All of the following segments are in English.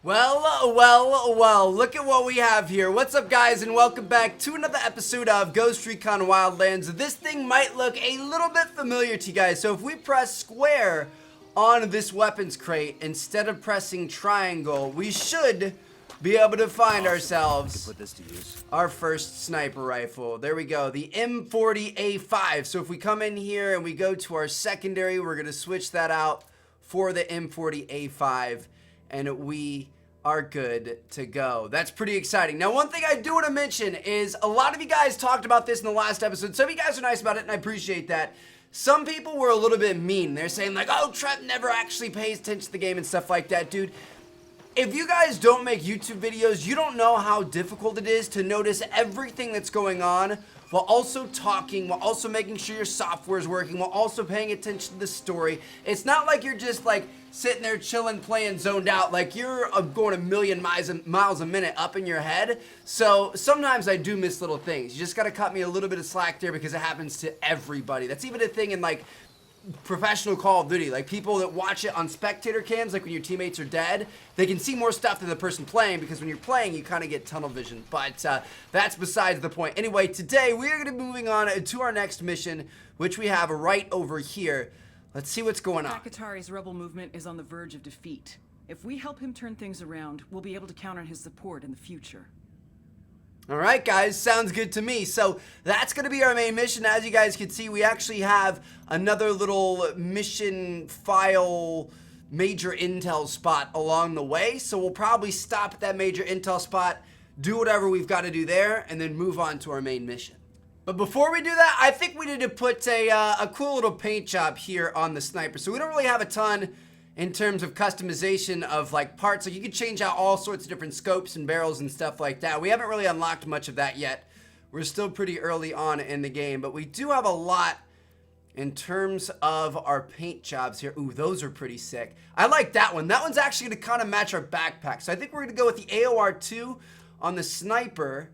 Well, look at what we have here. What's up, guys, and welcome back to another episode of Ghost Recon Wildlands. This thing might look a little bit familiar to you guys, so if we press square on this weapons crate instead of pressing triangle, we should be able to find ourselves our first sniper rifle. There we go, the M40A5. So if we come in here and we go to our secondary, we're going to switch that out for the M40A5. And we are good to go. That's pretty exciting. Now, one thing I do want to mention is a lot of you guys talked about this in the last episode. Some of you guys are nice about it, and I appreciate that. Some people were a little bit mean. They're saying like, oh, Trev never actually pays attention to the game and stuff like that, dude. If you guys don't make YouTube videos, you don't know how difficult it is to notice everything that's going on while also talking, while also making sure your software is working, while also paying attention to the story. It's not like you're just like sitting there chilling, playing, zoned out, like you're going a million miles a minute up in your head. So sometimes I do miss little things. You just gotta cut me a little bit of slack there because it happens to everybody. That's even a thing in like professional Call of Duty, like people that watch it on spectator cams, like when your teammates are dead, they can see more stuff than the person playing, because when you're playing you kind of get tunnel vision, but that's besides the point. Anyway, today we are going to be moving on to our next mission, which we have right over here. Let's see what's going on. Akatari's rebel movement is on the verge of defeat. If we help him turn things around, we'll be able to count on his support in the future. Alright guys, sounds good to me. So that's going to be our main mission. As you guys can see, we actually have another little mission file major intel spot along the way. So we'll probably stop at that major intel spot, do whatever we've got to do there, and then move on to our main mission. But before we do that, I think we need to put a cool little paint job here on the sniper. So we don't really have a ton in terms of customization of like parts. Like you could change out all sorts of different scopes and barrels and stuff like that. We haven't really unlocked much of that yet. We're still pretty early on in the game, but we do have a lot in terms of our paint jobs here. Ooh, those are pretty sick. I like that one. That one's actually gonna kind of match our backpack. So I think we're gonna go with the AOR2 on the sniper.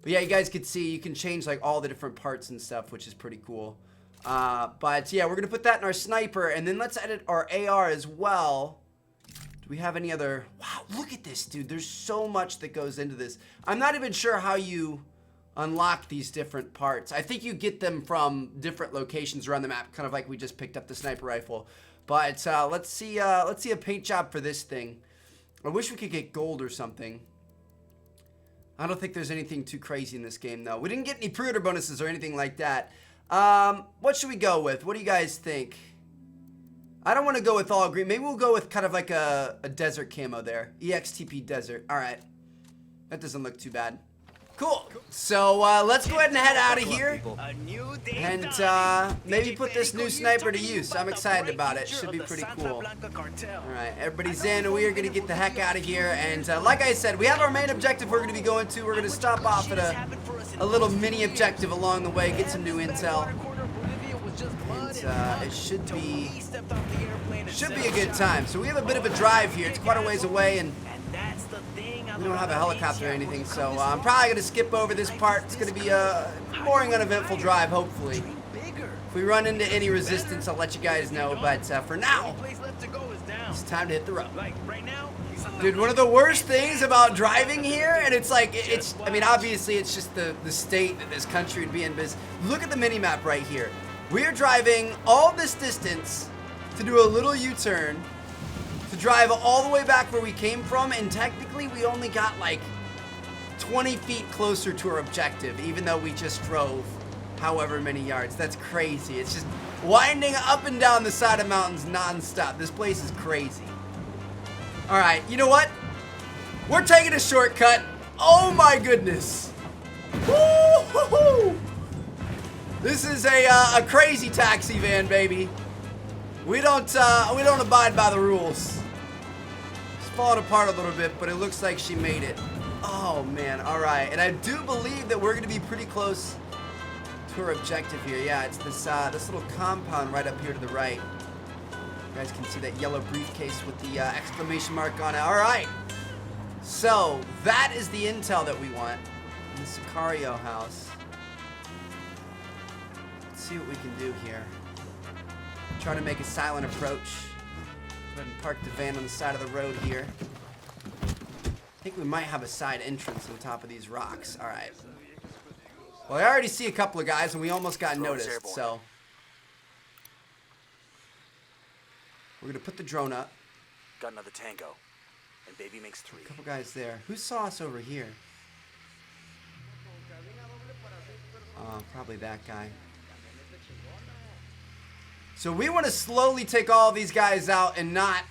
But yeah, you guys can see you can change like all the different parts and stuff, which is pretty cool. But yeah, we're gonna put that in our sniper, and then let's edit our AR as well. Do we have any other? Wow, look at this, dude. There's so much that goes into this. I'm not even sure how you unlock these different parts. I think you get them from different locations around the map, kind of like we just picked up the sniper rifle. But let's see a paint job for this thing. I wish we could get gold or something. I don't think there's anything too crazy in this game, though. We didn't get any pre-order bonuses or anything like that. What should we go with? What do you guys think? I don't want to go with all green. Maybe we'll go with kind of like a desert camo there. EXTP desert. All right. That doesn't look too bad. Cool. So, let's go ahead and head out of here. And, maybe put this new sniper to use. I'm excited about it. Should be pretty cool. Alright, everybody's in. We are going to get the heck out of here. And, like I said, we have our main objective we're going to be going to. We're going to stop off at a little mini objective along the way, get some new intel. And, it should be a good time. So we have a bit of a drive here. It's quite a ways away, and we don't have a helicopter or anything, so I'm probably going to skip over this part. It's going to be a boring, uneventful drive, hopefully. If we run into any resistance, I'll let you guys know, but for now, it's time to hit the road. Dude, one of the worst things about driving here, and it's like, I mean, obviously it's just the state that this country would be in, but look at the mini-map right here. We are driving all this distance to do a little U-turn, to drive all the way back where we came from, and technically we only got like 20 feet closer to our objective, even though we just drove however many yards. That's crazy. It's just winding up and down the side of mountains non-stop. This place is crazy. Alright, you know what? We're taking a shortcut. Oh my goodness. Woo-hoo-hoo! This is a crazy taxi van, baby. We don't abide by the rules. It's falling apart a little bit, but it looks like she made it. Oh man, all right. And I do believe that we're gonna be pretty close to our objective here. Yeah, it's this little compound right up here to the right. You guys can see that yellow briefcase with the exclamation mark on it. All right. So that is the intel that we want in the Sicario house. Let's see what we can do here. Try to make a silent approach. Go ahead and park the van on the side of the road here. think we might have a side entrance on top of these rocks. All right. Well, I already see a couple of guys, and we almost got noticed, so we're gonna put the drone up. Got another tango, and baby makes 3. A couple guys there. Who saw us over here? Probably that guy. So we want to slowly take all these guys out and not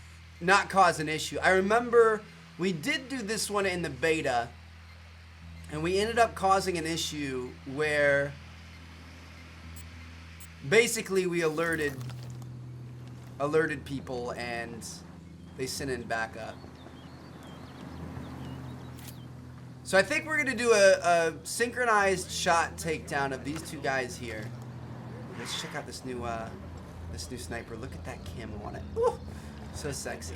cause an issue. I remember we did do this one in the beta, and we ended up causing an issue where basically we alerted people and they sent in backup. So I think we're gonna do a synchronized shot takedown of these two guys here. Let's check out this new sniper. Look at that camo on it. Woo! So sexy.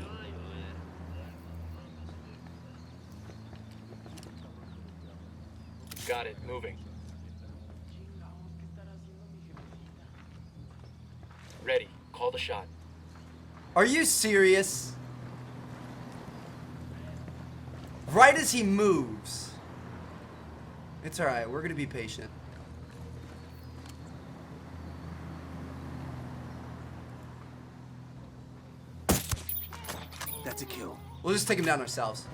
Got it. Moving. Ready. Call the shot. Are you serious? Right as he moves. It's alright, we're gonna be patient. That's a kill. We'll just take him down ourselves.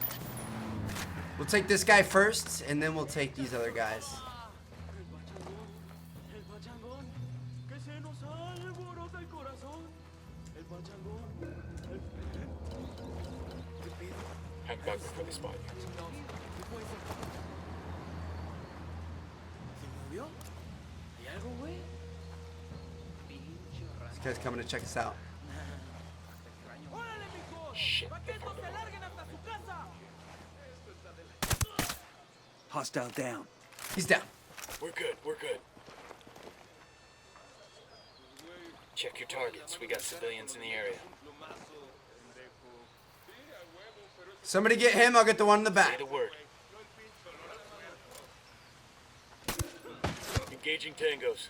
We'll take this guy first, and then we'll take these other guys. Hang back before they spot you. This guy's coming to check us out. Shit. Hostile down. He's down. We're good. We're good. Check your targets. We got civilians in the area. Somebody get him, I'll get the one in the Say back. the word. Engaging tangos.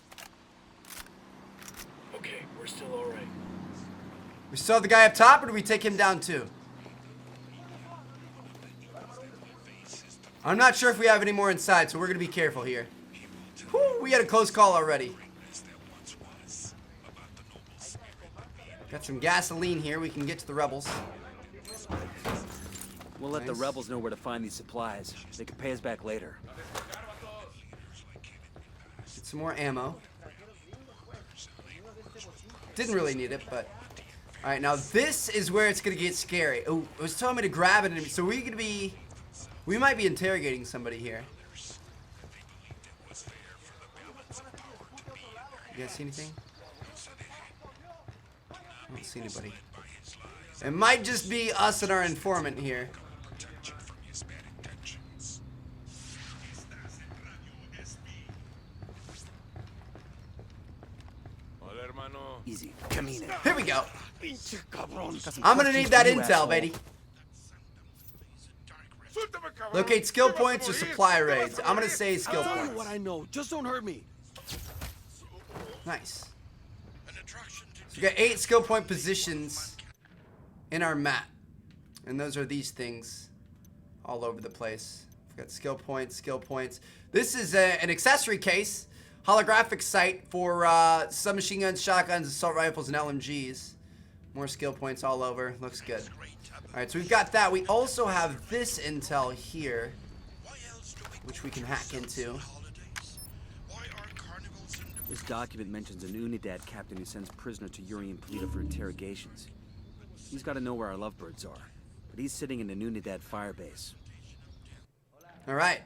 Okay, we're still all right. We still have the guy up top, or do we take him down too? I'm not sure if we have any more inside, so we're going to be careful here. Whew, we had a close call already. Got some gasoline here. We can get to the rebels. We'll let the Nice. rebels know where to find these supplies. They can pay us back later. Get some more ammo. Didn't really need it, but... Alright, now this is where it's going to get scary. Oh, it was telling me to grab it. So we're going to be... We might be interrogating somebody here. You guys see anything? I don't see anybody. It might just be us and our informant here. Easy. Camina. Here we go. I'm gonna need that intel, baby. Locate skill points or supply raids. I'm gonna say skill Tell you points. what I know. Just don't hurt me. Nice. So we got 8 skill point positions in our map. And those are these things all over the place. We've got skill points, skill points. This is an accessory case. Holographic sight for submachine guns, shotguns, assault rifles, and LMGs. More skill points all over. Looks good. Alright, so we've got that. We also have this intel here, which we can hack into. This document mentions an Unidad captain who sends prisoners to Yuri and Polito for interrogations. He's got to know where our lovebirds are, but he's sitting in an Unidad firebase. Alright.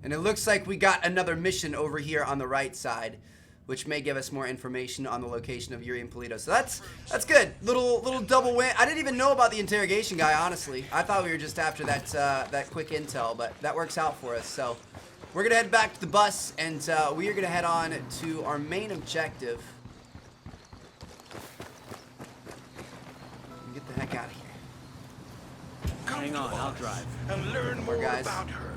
And it looks like we got another mission over here on the right side, which may give us more information on the location of Yuri and Polito. So that's good. Little double win. I didn't even know about the interrogation guy, honestly. I thought we were just after that quick intel, but that works out for us. So we're gonna head back to the bus, and we are gonna head on to our main objective. Get the heck out of here. Hang on, I'll drive. And learn more guys. about her.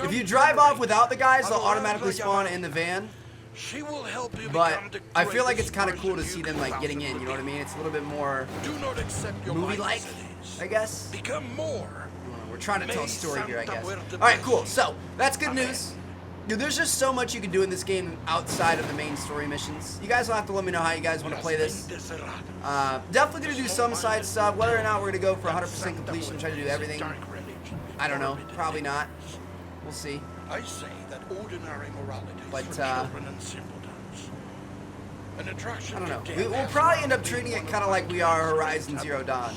If you drive off without the guys, they'll automatically spawn in the van. She will help you But become the I feel like it's greatest kind of cool to person see you them can like getting possibly in. You know what I be. mean? It's a little bit more Do not accept your movie-like, mindset. I guess. Become more. We're we're trying to tell a story here, I guess. All right, cool. So that's good news. Dude, there's just so much you can do in this game outside of the main story missions. You guys will have to let me know how you guys want to play this. Definitely going to do some side stuff. Whether or not we're going to go for 100% completion, try to do everything, I don't know. Probably not. We'll see. I say that ordinary morality But, for children and simpletons. An attraction I don't know. to death We'll probably end up treating it kind of like we are Horizon Zero Dawn.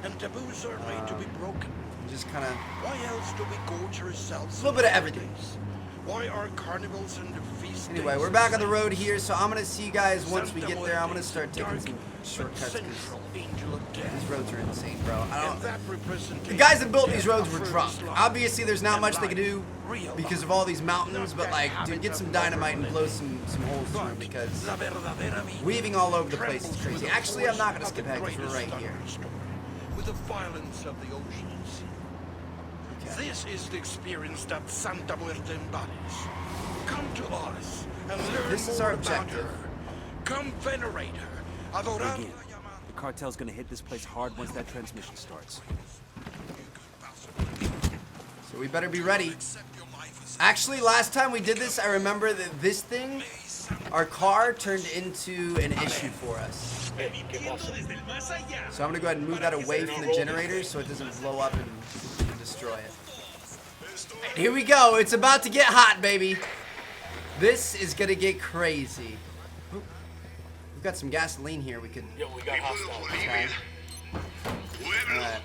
And taboos are made to be broken. Just kind of Why else do we gorge ourselves? a little bit of everything. Why are carnivals and the feast Anyway, days we're back on the the road same? here, so I'm going to see you guys once we Santa get there. I'm going to Blanca, start taking dark some but shortcuts because central angel of death. these roads are insane, bro. I And don't. that representation The guys that built of these death roads were offers drunk. life Obviously, there's not and much they can life, do real because life. of all these mountains, Not but that like, habit dude, get of some dynamite and blow overliving. some holes through them But because la verdadera vida weaving all over the place is trembles crazy. with the Actually, I'm not going to force skip of ahead the because we're right greatest here. thunderstorm, with the violence of the oceans. Okay. This is the experience that Santa Muerte embodies. Come to us and learn This is more our about objective. her. Come venerate her. Adorar Again, the cartel's gonna hit this place hard once that transmission starts. So we better be ready. Actually, last time we did this, I remember that this thing, our car turned into an issue for us. So I'm going to go ahead and move that away from the generator so it doesn't blow up and destroy it. And here we go. It's about to get hot, baby. This is going to get crazy. Ooh. We've got some gasoline here. We could... Yo, we got hostiles. Okay. Alright.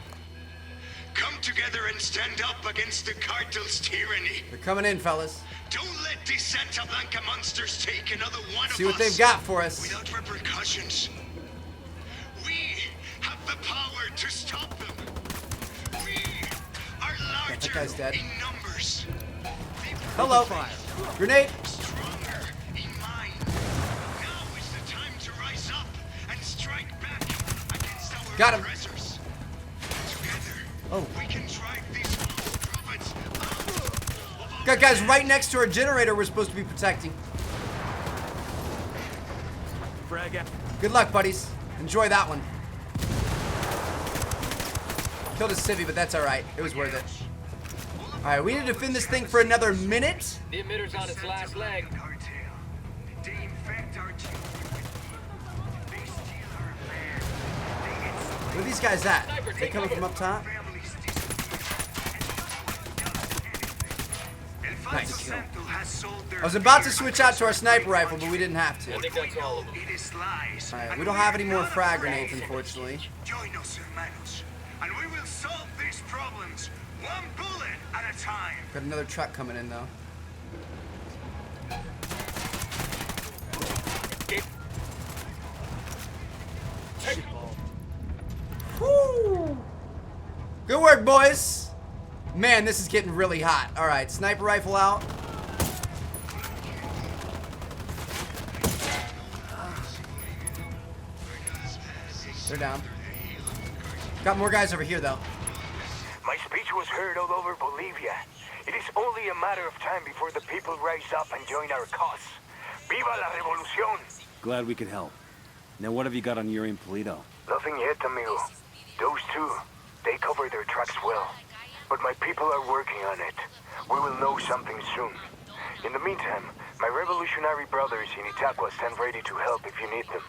Come together and stand up against the cartel's tyranny. They're coming in, fellas. Don't let these Santa Blanca monsters take another one See of what us they've got for us. without repercussions. We have the power to stop them. We are larger guy's dead. in numbers. Hello. Grenade. Stronger in mind. Now is the time to rise up and strike back against our Got him. oppressors. Together, Oh. we can drive these false prophets out. Got guys right next to our generator we're supposed to be protecting. Frag out. Good luck, buddies. Enjoy that one. Killed a civvy, but that's alright. It was worth it. Alright, we need to defend this thing for another minute. The emitter's on its last leg. Where are these guys at? They coming from up top? Nice. I was about to switch out to our sniper rifle, but we didn't have to. I think that's all of them. Alright, we don't have any more frag grenades, unfortunately. Join us, hermanos, and we will solve these problems one bullet at a time. Got another truck coming in, though. Woo! Good work, boys. Man, this is getting really hot. All right, sniper rifle out. They're down. Got more guys over here, though. My speech was heard all over Bolivia. It is only a matter of time before the people rise up and join our cause. Viva la revolución! Glad we could help. Now what have you got on Yuri and Polito? Nothing yet, amigo. Those two, they cover their tracks well. But my people are working on it. We will know something soon. In the meantime, my revolutionary brothers in Itaqua stand ready to help if you need them.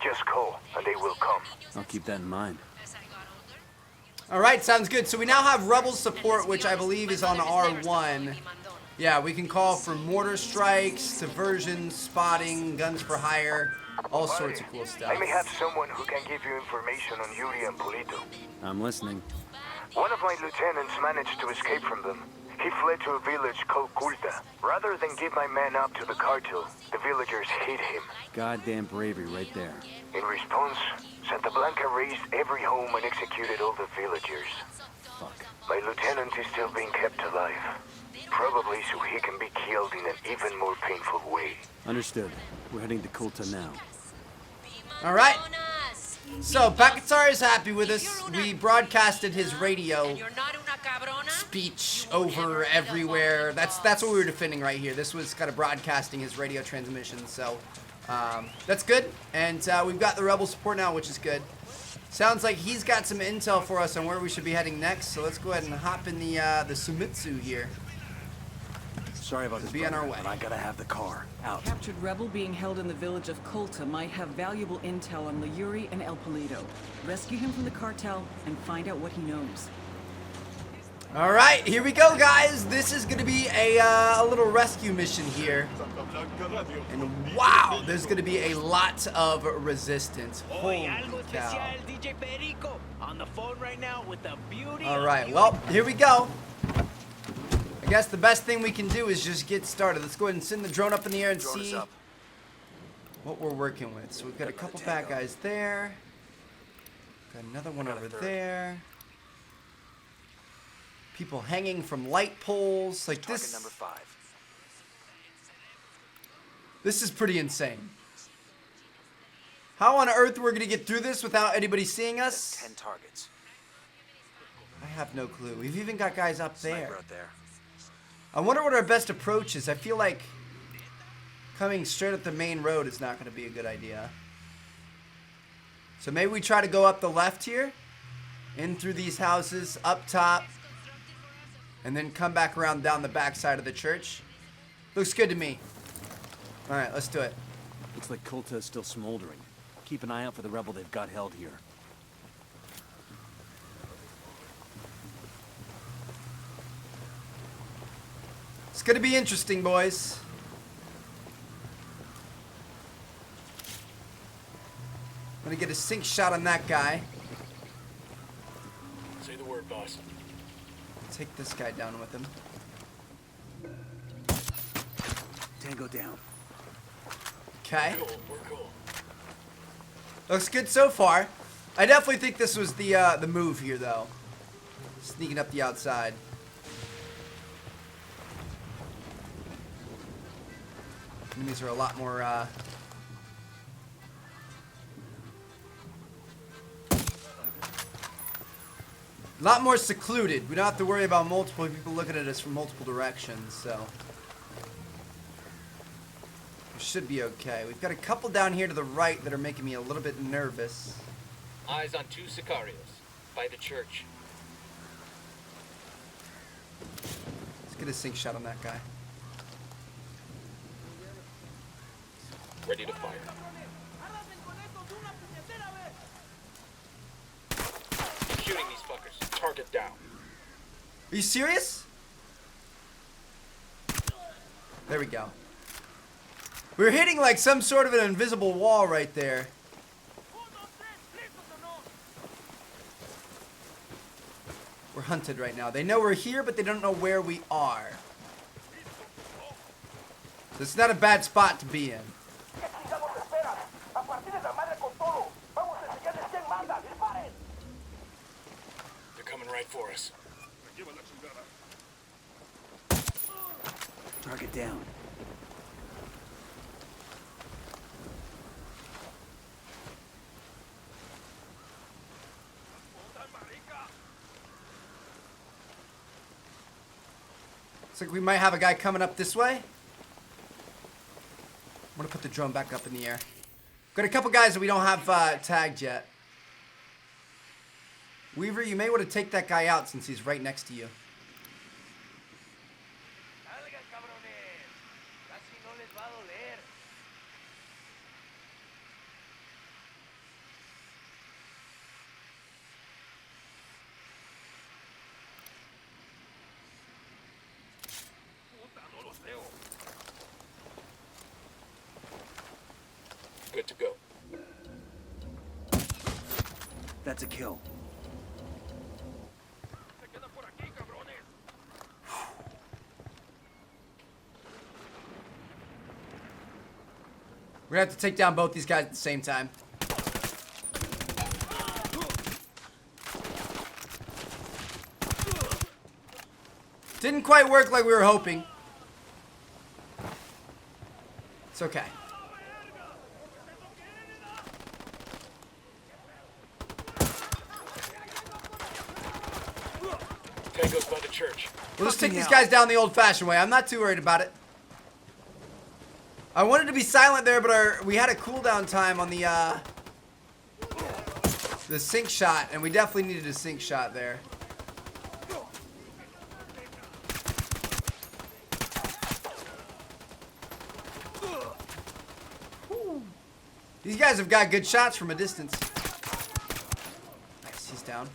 Just call, and they will come. I'll keep that in mind. All right, sounds good. So we now have rebel support, which I believe is on R1. Yeah, we can call for mortar strikes, diversions, spotting, guns for hire, all sorts of cool stuff. I may have someone who can give you information on Yuri and Polito. I'm listening. One of my lieutenants managed to escape from them. He fled to a village called Culta. Rather than give my man up to the cartel, the villagers hid him. Goddamn bravery right there. In response, Santa Blanca razed every home and executed all the villagers. Fuck. My lieutenant is still being kept alive. Probably so he can be killed in an even more painful way. Understood. We're heading to Kulta now. All right. So Pakitar is happy with us. We broadcasted his radio speech over everywhere. That's what we were defending right here. This was kind of broadcasting his radio transmission. So that's good. And we've got the rebel support now, which is good. Sounds like he's got some intel for us on where we should be heading next. So let's go ahead and hop in the Sumitsu here. Sorry about this, Be on our way. but I gotta have the car. Out. Captured rebel being held in the village of Colta might have valuable intel on Layuri and El Polito. Rescue him from the cartel and find out what he knows. All right, here we go, guys. This is going to be a little rescue mission here. And wow, there's going to be a lot of resistance. Holy cow. On the phone right now with the beauty. All right, well, here we go. I guess the best thing we can do is just get started. Let's go ahead and send the drone up in the air and see what we're working with. So we've got a couple bad guys there. Got another one over there. People hanging from light poles. Like this. Number 5. This is pretty insane. How on earth we're gonna get through this without anybody seeing us? 10 targets. I have no clue. We've even got guys up there. Sniper out there. I wonder what our best approach is. I feel like coming straight up the main road is not gonna be a good idea. So maybe we try to go up the left here, in through these houses, up top, and then come back around down the back side of the church. Looks good to me. All right, let's do it. Looks like Colta is still smoldering. Keep an eye out for the rebel they've got held here. It's gonna be interesting, boys. I'm gonna get a sync shot on that guy. Say the word, boss. Take this guy down with him. Tango down. Okay. Cool, we're cool. Looks good so far. I definitely think this was the move here, though. Sneaking up the outside. Enemies are a lot more, a lot more secluded. We don't have to worry about multiple people looking at us from multiple directions, so we should be okay. We've got a couple down here to the right that are making me a little bit nervous. Eyes on 2 Sicarios by the church. Let's get a sync shot on that guy. Ready to fire. Shooting these fuckers. Target down. Are you serious? There we go. We're hitting like some sort of an invisible wall right there. We're hunted right now. They know we're here, but they don't know where we are. So it's not a bad spot to be in. They're coming right for us. Target down. Looks like we might have a guy coming up this way. I'm gonna put the drone back up in the air. Got a couple guys that we don't have tagged yet. Weaver, you may want to take that guy out since he's right next to you. Good to go. That's a kill. We're gonna have to take down both these guys at the same time. Didn't quite work like we were hoping. It's okay. Tango's by the church. We'll just take these guys down the old-fashioned way. I'm not too worried about it. I wanted to be silent there, but we had a cooldown time on the the sink shot, and we definitely needed a sink shot there. These guys have got good shots from a distance. Nice, he's down.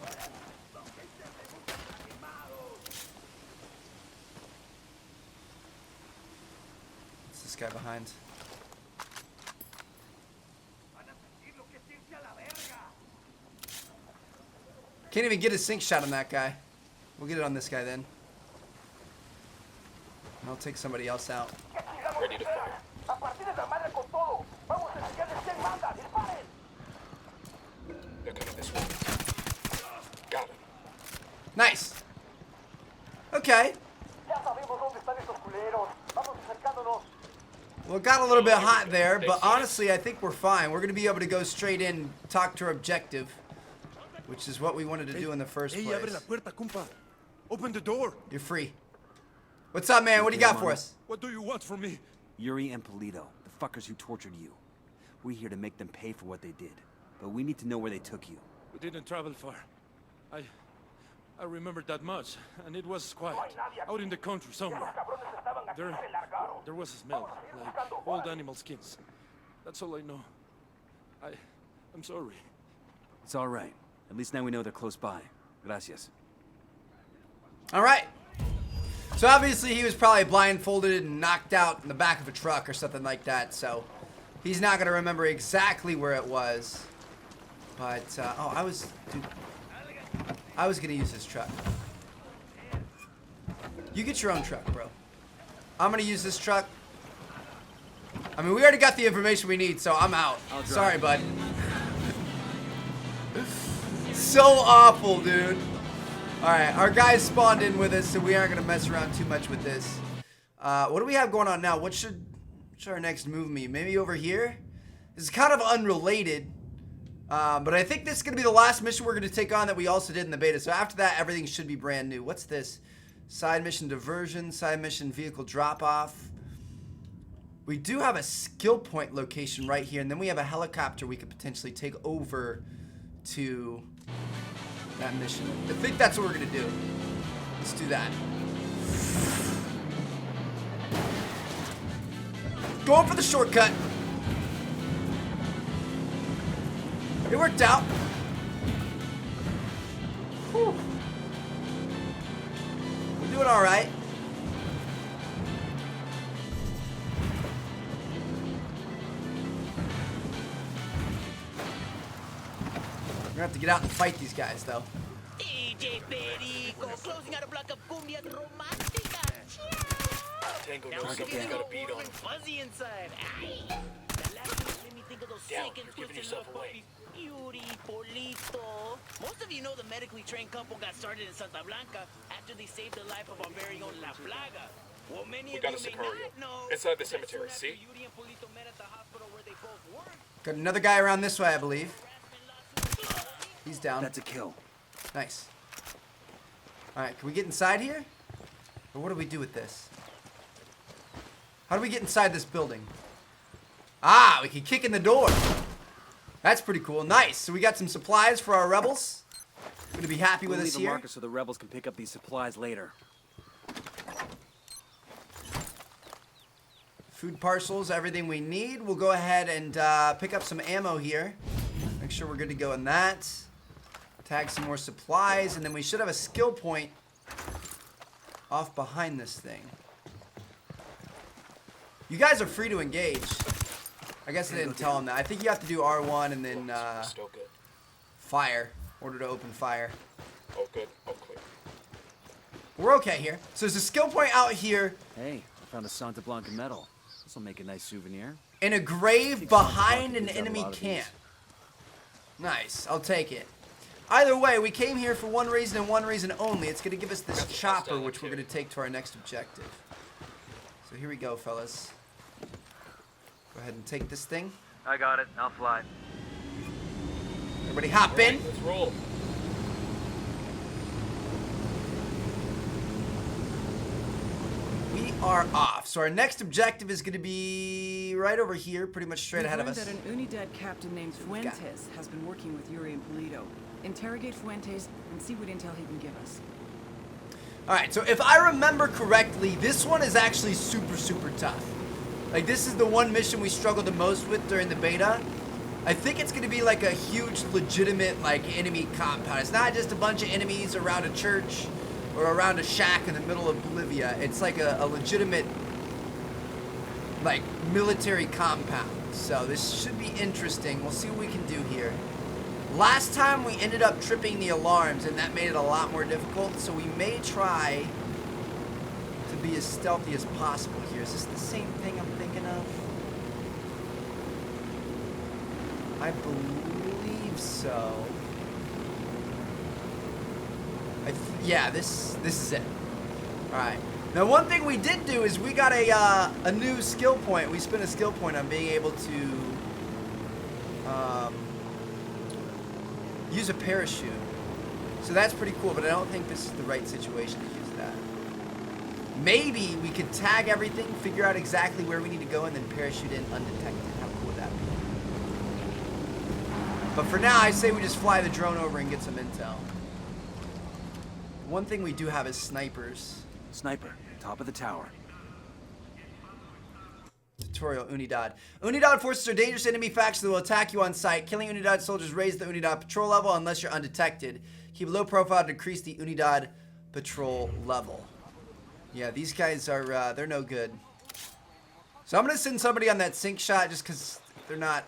What's this guy behind? Can't even get a sink shot on that guy. We'll get it on this guy then. And I'll take somebody else out. Ready to fire. They're coming this way. Got him. Nice. Okay. Well, it got a little bit hot there, but honestly, I think we're fine. We're going to be able to go straight in, talk to our objective, which is what we wanted to do in the first place. abre la puerta, compa. Open the door. You're free. What's up, man? What do you got for us? What do you want from me? Yuri and Polito, the fuckers who tortured you. We're here to make them pay for what they did. But we need to know where they took you. We didn't travel far. I remember that much, and it was quiet. Out in the country somewhere. There was a smell, like old animal skins. That's all I know. I'm sorry. It's all right. At least now we know they're close by. Gracias. All right. So obviously he was probably blindfolded and knocked out in the back of a truck or something like that. So he's not going to remember exactly where it was. But, oh, I was going to use this truck. You get your own truck, bro. I'm going to use this truck. I mean, we already got the information we need, so I'm out. Sorry, bud. So awful, dude. Alright, our guys spawned in with us, so we aren't going to mess around too much with this. What do we have going on now? What should our next move be? Maybe over here? This is kind of unrelated. But I think this is going to be the last mission we're going to take on that we also did in the beta. So after that, everything should be brand new. What's this? Side mission diversion, side mission vehicle drop-off. We do have a skill point location right here, and then we have a helicopter we could potentially take over to that mission. I think that's what we're going to do. Let's do that. Going for the shortcut. It worked out. Whew. We're doing all right. We're gonna have to get out and fight these guys, though. DJ Perico, closing out a block of cumbias románticas. Tango Now knows something's got a beat on him. fuzzy inside. Ay. The last one let me think of those Down, sick and you're giving twisted yourself love away. puppies. Yuri, Polito. Most of you know the medically trained couple got started in Santa Blanca after they saved the life of our very own La Plaga. Well, many We of got you a may Sicario. not know. Inside the that soon cemetery, after see? Yuri and Polito met at the hospital where they both worked. Got another guy around this way, I believe. He's down. That's a kill. Nice. Alright, can we get inside here? Or what do we do with this? How do we get inside this building? Ah, we can kick in the door. That's pretty cool. Nice. So we got some supplies for our rebels. Gonna be happy with We'll us leave a here. marker so the rebels can pick up these supplies later. Food parcels, everything we need. We'll go ahead and pick up some ammo here. Make sure we're good to go in that. Tag some more supplies, and then we should have a skill point off behind this thing. You guys are free to engage. I guess I didn't tell them that. I think you have to do R1 and then Still good. fire, order to open fire. Oh, good. Oh, clear. We're okay here. So there's a skill point out here Hey, I found a Santa Blanca medal. This will make a nice souvenir. in a grave behind an gives out a enemy lot of camp. these. Nice, I'll take it. Either way, we came here for one reason and one reason only. It's going to give us this chopper, which we're going to take to our next objective. So here we go, fellas. Go ahead and take this thing. I got it. I'll fly. Everybody hop in. Let's roll. are off. So our next objective is going to be right over here, pretty much straight ahead of us. That an Unidad captain named Fuentes has been working with Yuri and Polito. Interrogate Fuentes and see what intel he can give us. Alright, so if I remember correctly, this one is actually super, super tough. Like, this is the one mission we struggled the most with during the beta. I think it's going to be like a huge, legitimate, like, enemy compound. It's not just a bunch of enemies around a church or around a shack in the middle of Bolivia. It's like a legitimate, like, military compound. So this should be interesting. We'll see what we can do here. Last time we ended up tripping the alarms, and that made it a lot more difficult. So we may try to be as stealthy as possible here. Is this the same thing I'm thinking of? I believe so. Yeah, this is it. All right. Now, one thing we did do is we got a new skill point. We spent a skill point on being able to use a parachute. So that's pretty cool, but I don't think this is the right situation to use that. Maybe we could tag everything, figure out exactly where we need to go, and then parachute in undetected. How cool would that be? But for now, I say we just fly the drone over and get some intel. One thing we do have is snipers. Sniper, top of the tower. Tutorial Unidad. Unidad forces are dangerous enemy factions that will attack you on sight. Killing Unidad soldiers raises the Unidad patrol level unless you're undetected. Keep a low profile to decrease the Unidad patrol level. Yeah, these guys are, they're no good. So I'm going to send somebody on that sink shot just because they're not...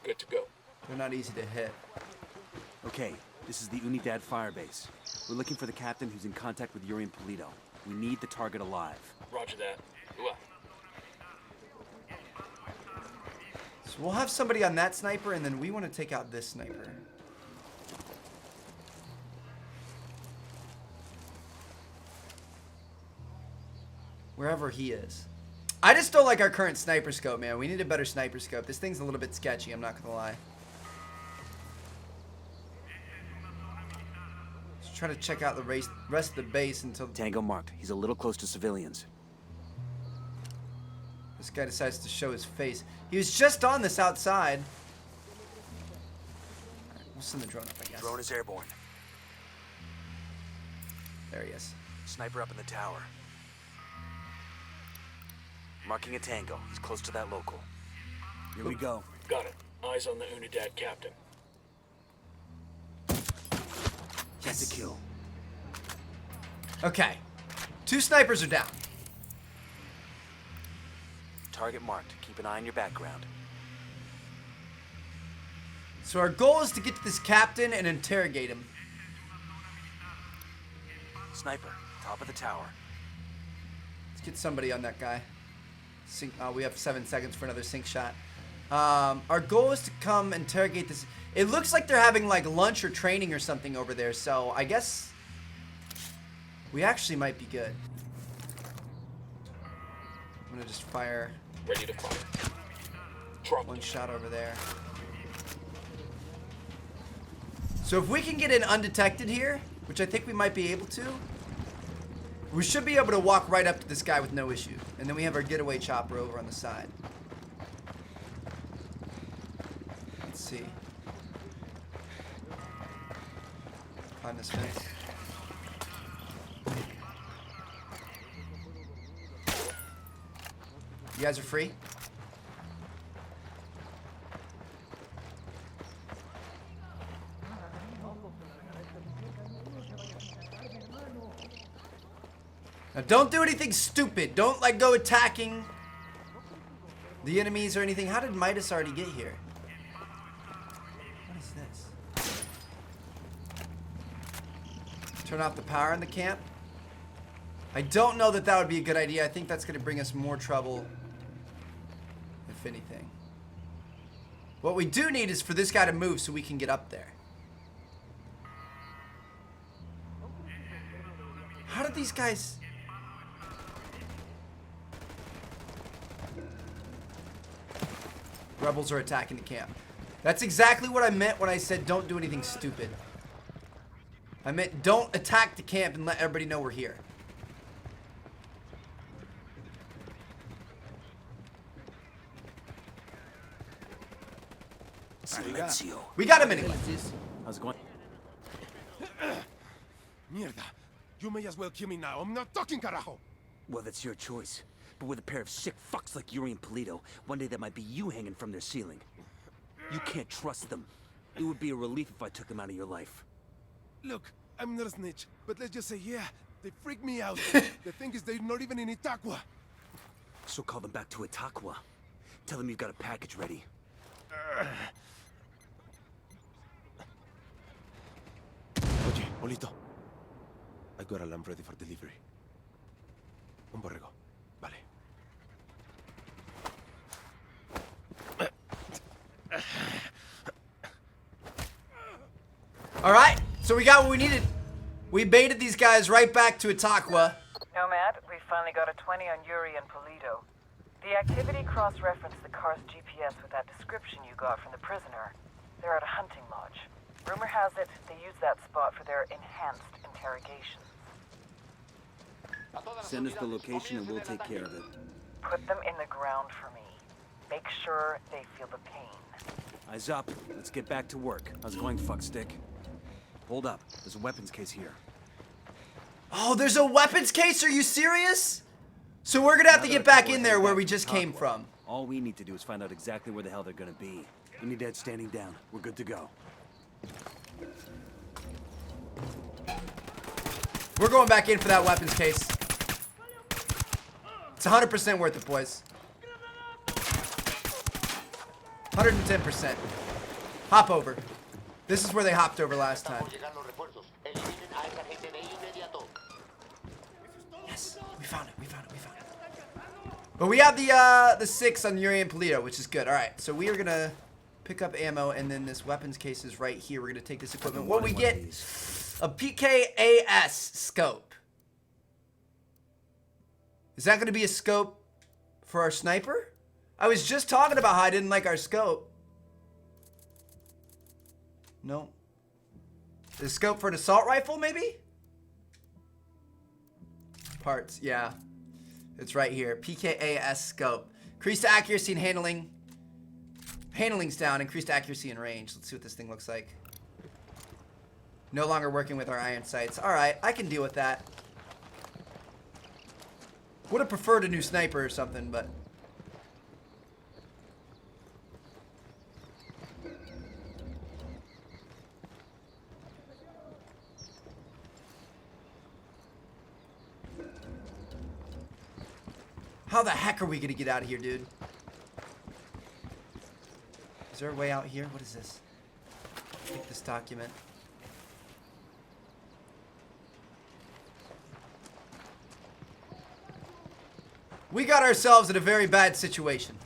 Good to go. They're not easy to hit. Okay, this is the Unidad firebase. We're looking for the captain who's in contact with Yuri and Polito. We need the target alive. Roger that. Ooh. So we'll have somebody on that sniper, and then we want to take out this sniper. Wherever he is. I just don't like our current sniper scope, man. We need a better sniper scope. This thing's a little bit sketchy, I'm not gonna lie. Just trying to check out the rest of the base until... Tango marked. He's a little close to civilians. This guy decides to show his face. He was just on this outside. Alright, we'll send the drone up, I guess. Drone is airborne. There he is. Sniper up in the tower. Marking a tango. He's close to that local. Here we go. Got it. Eyes on the Unidad captain. That's a kill. Okay. 2 snipers are down. Target marked. Keep an eye on your background. So our goal is to get to this captain and interrogate him. Sniper, top of the tower. Let's get somebody on that guy. Sink, we have 7 seconds for another sink shot. Our goal is to come interrogate this. It looks like they're having like lunch or training or something over there, so I guess we actually might be good. I'm gonna just fire. Ready to fire. Drop 1 shot over there. So if we can get in undetected here, which I think we might be able to, we should be able to walk right up to this guy with no issue. And then we have our getaway chopper over on the side. Let's see. Climb this fence. You guys are free? Now don't do anything stupid. Don't like go attacking the enemies or anything. How did Midas already get here? What is this? Turn off the power in the camp? I don't know that that would be a good idea. I think that's going to bring us more trouble, if anything. What we do need is for this guy to move so we can get up there. How did these guys... Rebels are attacking the camp. That's exactly what I meant when I said don't do anything stupid. I meant don't attack the camp and let everybody know we're here. Silencio. We got him anyway. How's it going? Mierda. You may as well kill me now. I'm not talking, carajo. Well, that's your choice. But with a pair of sick fucks like Yuri and Polito, one day that might be you hanging from their ceiling. You can't trust them. It would be a relief if I took them out of your life. Look, I'm not a snitch, but let's just say, yeah, they freak me out. The thing is, they're not even in Itaqua. So call them back to Itaqua. Tell them you've got a package ready. Oye, Polito. I got a lamb ready for delivery. Un borrego. Vale. All right, so we got what we needed. We baited these guys right back to Itaqua. Nomad, we finally got a 20 on Yuri and Polito. The activity cross-referenced the car's GPS with that description you got from the prisoner. They're at a hunting lodge. Rumor has it they use that spot for their enhanced interrogations. Send us the location and we'll take care of it. Put them in the ground for me. Make sure they feel the pain. Eyes up. Let's get back to work. How's it going, fuckstick? Hold up. There's a weapons case here. Oh, there's a weapons case? Are you serious? So we're gonna have to get back in there where we just came from. All we need to do is find out exactly where the hell they're gonna be. Unidad standing down. We're good to go. We're going back in for that weapons case. It's 100% worth it, boys. 110%. Hop over. This is where they hopped over last time. Yes, we found it. But we have the 6 on Yuri and Polito, which is good. All right, so we are gonna pick up ammo, and then this weapons case is right here. We're gonna take this equipment. What we get? A PKAS scope. Is that gonna be a scope for our sniper? I was just talking about how I didn't like our scope. No. The scope for an assault rifle, maybe? Parts, yeah. It's right here. PKAS scope. Increased accuracy and handling. Handling's down. Increased accuracy and range. Let's see what this thing looks like. No longer working with our iron sights. Alright, I can deal with that. Would have preferred a new sniper or something, but... How the heck are we gonna get out of here, dude? Is there a way out here? What is this? Take this document. We got ourselves in a very bad situation.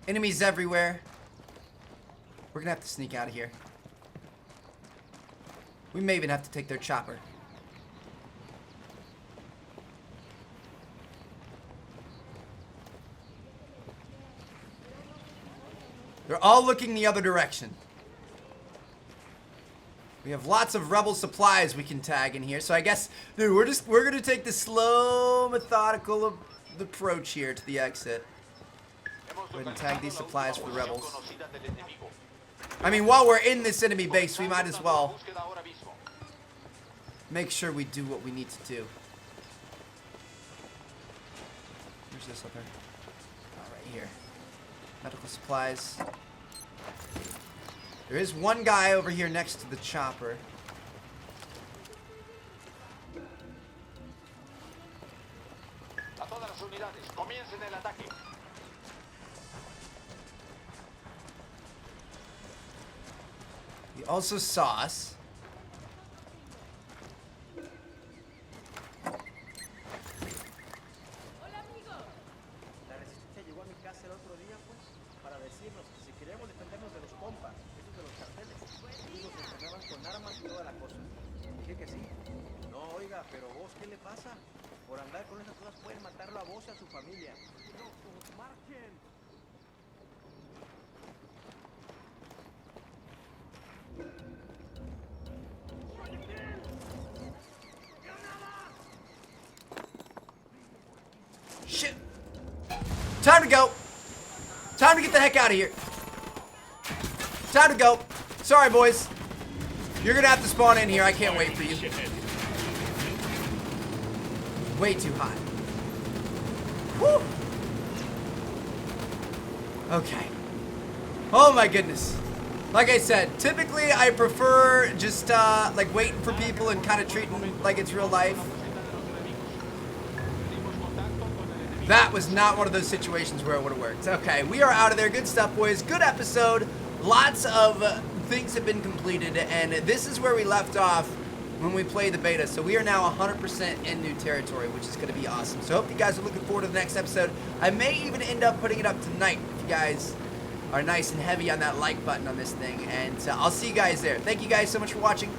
Enemies everywhere. We're gonna have to sneak out of here. We may even have to take their chopper. They're all looking the other direction. We have lots of rebel supplies we can tag in here. So I guess, dude, we're gonna take the slow, methodical approach here to the exit. Go ahead and tag these supplies for the rebels. I mean, while we're in this enemy base, we might as well make sure we do what we need to do. Where's this other? Oh, right here. Medical supplies. There is one guy over here next to the chopper. He also saw us. Shit. Time to go. Time to get the heck out. out of here. Time to go. Sorry, boys. You're gonna have to spawn in here. I can't wait for you. Way too hot. Woo. Okay. Oh my goodness. Like I said, typically I prefer just like waiting for people and kind of treating them like it's real life. That was not one of those situations where it would have worked. Okay, we are out of there. Good stuff, boys. Good episode. Lots of things have been completed, and this is where we left off when we played the beta. So we are now 100% in new territory, which is going to be awesome. So I hope you guys are looking forward to the next episode. I may even end up putting it up tonight if you guys are nice and heavy on that like button on this thing. And I'll see you guys there. Thank you guys so much for watching.